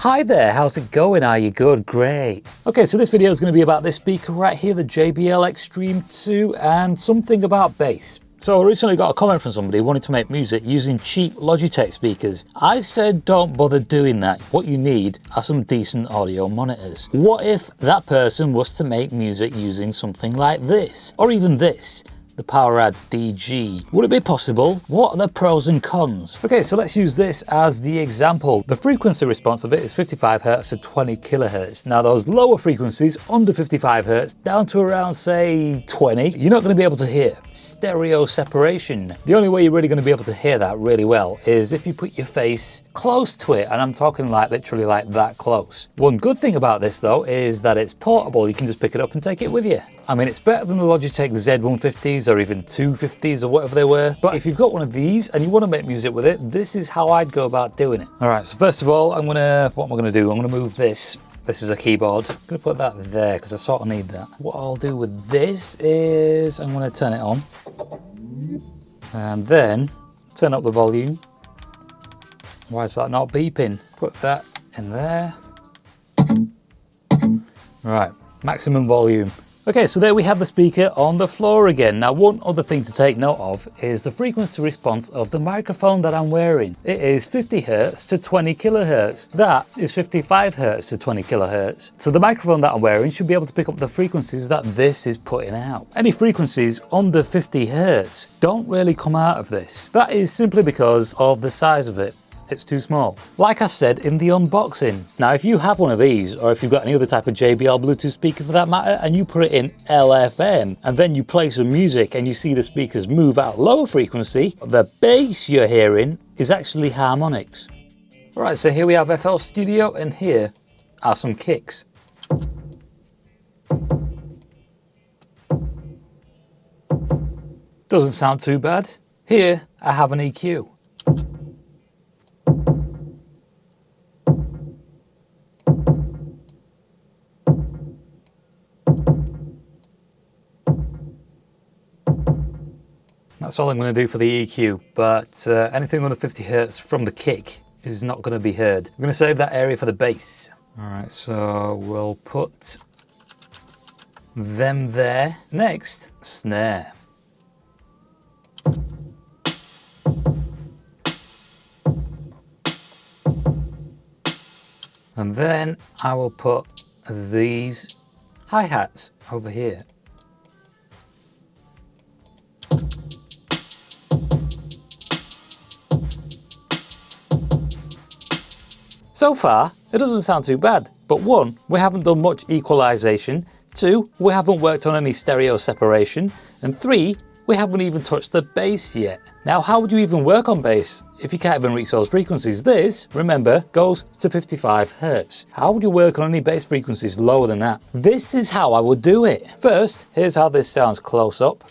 Hi there, how's it going? Are you good? Great. Okay, so this video is going to be about this speaker right here, the JBL Xtreme 2, and something about bass. So I recently got a comment from somebody who wanted to make music using cheap Logitech speakers. I said don't bother doing that. What you need are some decent audio monitors. What if that person was to make music using something like this, or even this? The PowerAd DG. Would it be possible? What are the pros and cons? Okay, so let's use this as the example. The frequency response of it is 55 Hz to 20 kHz. Now those lower frequencies, under 55 Hz, down to around say 20, you're not going to be able to hear. Stereo separation. The only way you're really going to be able to hear that really well is if you put your face close to it, and I'm talking like literally like that close. One good thing about this though is that it's portable. You can just pick it up and take it with you. I mean, it's better than the Logitech Z150s or even 250s or whatever they were. But if you've got one of these and you want to make music with it, this is how I'd go about doing it. All right, so first of all, what am I gonna do? I'm gonna move this. This is a keyboard. I'm gonna put that there because I sort of need that. What I'll do with this is I'm gonna turn it on and then turn up the volume. Why is that not beeping? Put that in there. Right, maximum volume. Okay, so there we have the speaker on the floor again. Now, one other thing to take note of is the frequency response of the microphone that I'm wearing. It is 50 Hz to 20 kHz. That is 55 Hz to 20 kHz. So the microphone that I'm wearing should be able to pick up the frequencies that this is putting out. Any frequencies under 50 Hz don't really come out of this. That is simply because of the size of it. It's too small. Like I said in the unboxing. Now, if you have one of these, or if you've got any other type of JBL Bluetooth speaker for that matter, and you put it in LFM, and then you play some music and you see the speakers move out lower frequency, the bass you're hearing is actually harmonics. All right, so here we have FL Studio, and here are some kicks. Doesn't sound too bad. Here, I have an EQ. That's all I'm going to do for the EQ, but anything under 50 Hz from the kick is not going to be heard. I'm going to save that area for the bass. All right, so we'll put them there. Next, snare. And then I will put these hi-hats over here. So far, it doesn't sound too bad, but one, we haven't done much equalization, two, we haven't worked on any stereo separation, and three, we haven't even touched the bass yet. Now, how would you even work on bass if you can't even reach those frequencies? This, remember, goes to 55 Hz. How would you work on any bass frequencies lower than that? This is how I would do it. First, here's how this sounds close up.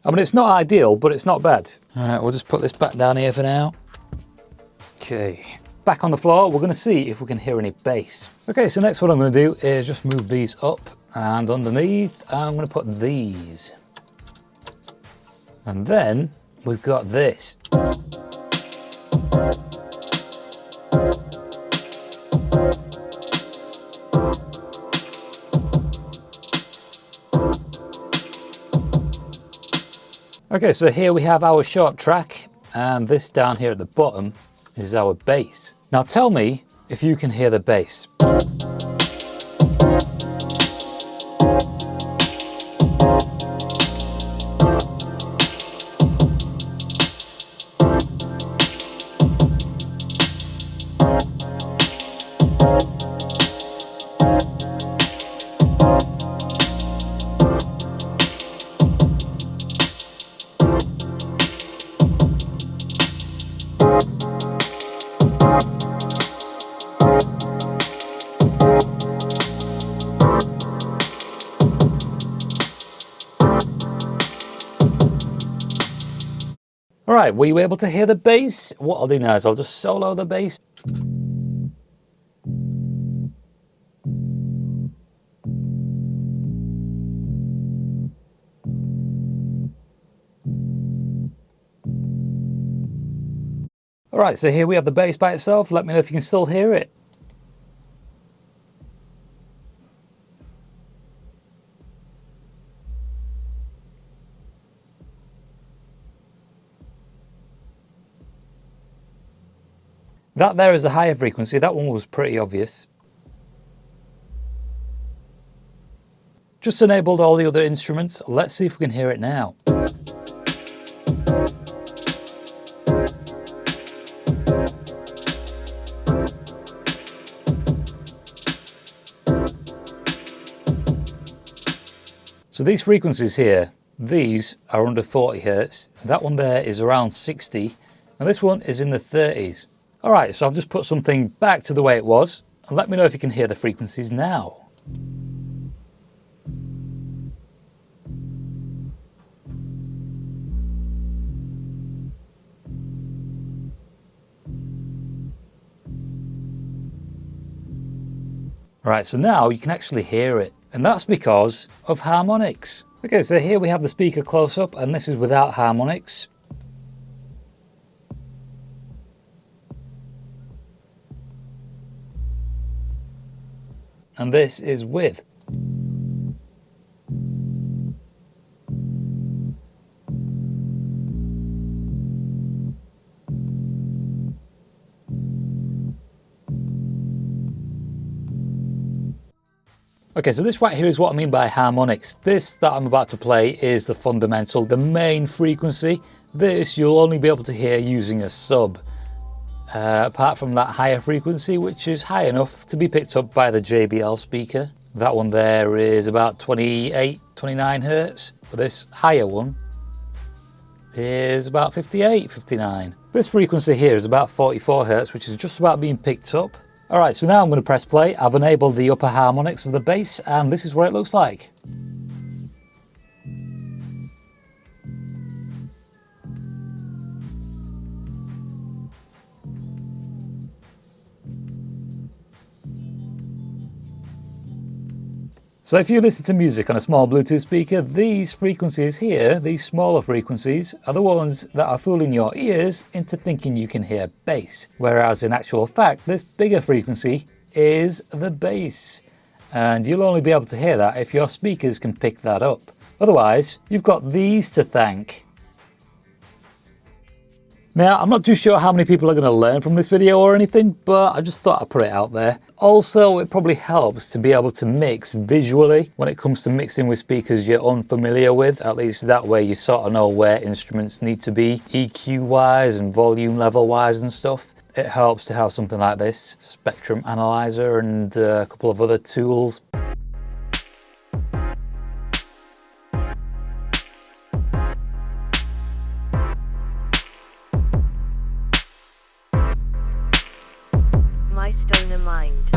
I mean, it's not ideal, but it's not bad. All right, we'll just put this back down here for now. Okay, back on the floor, we're gonna see if we can hear any bass. Okay, so next what I'm gonna do is just move these up, and underneath, I'm gonna put these. And then we've got this. Okay, so here we have our short track, and this down here at the bottom is our bass. Now tell me if you can hear the bass. All right, were you able to hear the bass? What I'll do now is I'll just solo the bass. All right, so here we have the bass by itself. Let me know if you can still hear it. That there is a higher frequency. That one was pretty obvious. Just enabled all the other instruments. Let's see if we can hear it now. So these frequencies here, these are under 40 Hertz. That one there is around 60, and this one is in the 30s. All right, so I've just put something back to the way it was, and let me know if you can hear the frequencies now. All right, so now you can actually hear it, and that's because of Harmonics. Okay, so here we have the speaker close up, and this is without Harmonics. And this is with. Okay, so this right here is what I mean by harmonics. This that I'm about to play is the fundamental, the main frequency. This you'll only be able to hear using a sub. Apart from that higher frequency, which is high enough to be picked up by the JBL speaker. That one there is about 28, 29 Hertz. But this higher one is about 58, 59. This frequency here is about 44 Hertz, which is just about being picked up. All right, so now I'm going to press play. I've enabled the upper harmonics of the bass, and this is what it looks like. So if you listen to music on a small Bluetooth speaker, these frequencies here, these smaller frequencies, are the ones that are fooling your ears into thinking you can hear bass. Whereas in actual fact, this bigger frequency is the bass. And you'll only be able to hear that if your speakers can pick that up. Otherwise, you've got these to thank. Now, I'm not too sure how many people are going to learn from this video or anything, but I just thought I'd put it out there. Also, it probably helps to be able to mix visually when it comes to mixing with speakers you're unfamiliar with. At least that way you sort of know where instruments need to be EQ-wise and volume level-wise and stuff. It helps to have something like this, spectrum analyzer and a couple of other tools. My stoner mind.